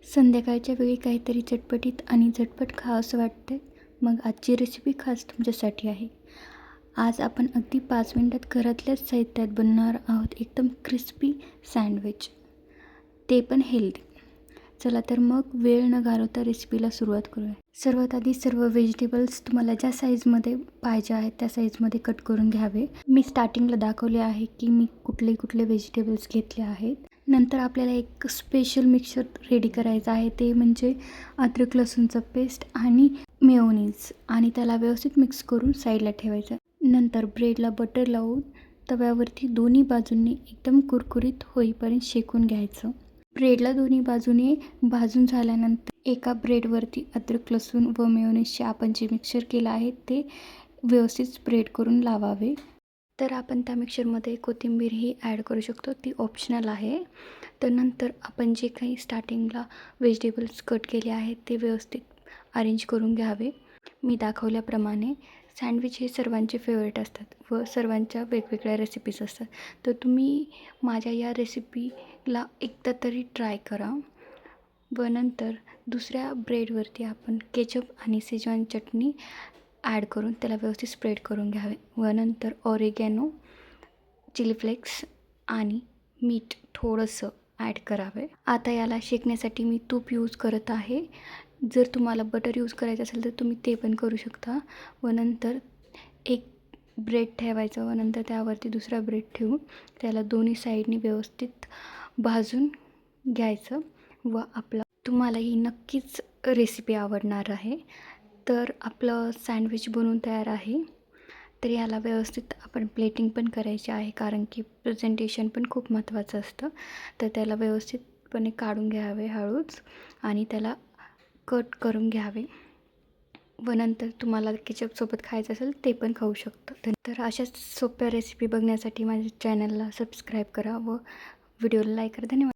संध्याकाळच्या वेळी काहीतरी चटपटीत आणि झटपट खावंसं वाटतं. मग आजची रेसिपी खास तुमच्यासाठी आहे. आज आपण अगदी 5 मिनिटात घरातल्याच साहित्यात बनवणार आहोत एकदम क्रिस्पी सँडविच, ते पण हेल्दी. चला तर मग वेळ न घालवता रेसिपीला सुरुवात करूया. सर्वात आधी सर्व व्हेजिटेबल्स तुम्हाला ज्या साईजमध्ये पाहिजे आहेत त्या साईजमध्ये कट करून घ्यावे. मी स्टार्टिंगला दाखवले आहे की मी कुठले व्हेजिटेबल्स घेतले आहेत. नंतर आपल्याला एक स्पेशल मिक्सर रेडी करायचं आहे, ते म्हणजे अद्रक लसूणचं पेस्ट आणि मेयोनीज, आणि त्याला व्यवस्थित मिक्स करून साईडला ठेवायचं. नंतर ब्रेडला बटर लावून तव्यावरती दोन्ही बाजूंनी एकदम कुरकुरीत होईपर्यंत शेकून घ्यायचं. ब्रेडला दोन्ही बाजूने भाजून झाल्यानंतर एका ब्रेडवरती अद्रक लसूण व मेयोनीजचे आपण जे मिक्सर केलं आहे ते व्यवस्थित स्प्रेड करून लावावे. तर आपण त्या मिक्सरमध्ये कोथिंबीरही ॲड करू शकतो, ती ऑप्शनल आहे. तर नंतर आपण जे काही स्टार्टिंगला व्हेजिटेबल्स कट केले आहेत ते व्यवस्थित अरेंज करून घ्यावे. मी दाखवल्याप्रमाणे सँडविच हे सर्वांचे फेवरेट असतात व सर्वांच्या वेगवेगळ्या रेसिपीज असतात. तर तुम्ही माझ्या या रेसिपीला एकदा तरी ट्राय करा. व नंतर दुसऱ्या ब्रेडवरती आपण केचप आणि शेजवान चटणी ॲड करून त्याला व्यवस्थित स्प्रेड करून घ्यावे. व नंतर ऑरिगॅनो, चिली फ्लेक्स आणि मीठ थोडंसं ॲड करावे. आता याला शेकण्यासाठी मी तूप यूज करत आहे. जर तुम्हाला बटर यूज करायचं असेल तर तुम्ही ते पण करू शकता. व नंतर एक ब्रेड ठेवायचं व नंतर त्यावरती दुसरा ब्रेड ठेवून त्याला दोन्ही साईडनी व्यवस्थित भाजून घ्यायचं. व तुम्हाला ही नक्कीच रेसिपी आवडणार आहे. तर आपलं सँडविच बनवून तयार आहे. तर याला व्यवस्थित आपण प्लेटिंग पण करायची आहे, कारण की प्रेझेंटेशन पण खूप महत्त्वाचं असतं. तर त्याला व्यवस्थितपणे काढून घ्यावे हळूच आणि त्याला कट करून घ्यावे. व नंतर तुम्हाला केचपसोबत खायचं असेल ते पण खाऊ शकतं. तर अशाच सोप्या रेसिपी बघण्यासाठी माझ्या चॅनलला सबस्क्राईब करा व व्हिडिओला लाईक करा. धन्यवाद.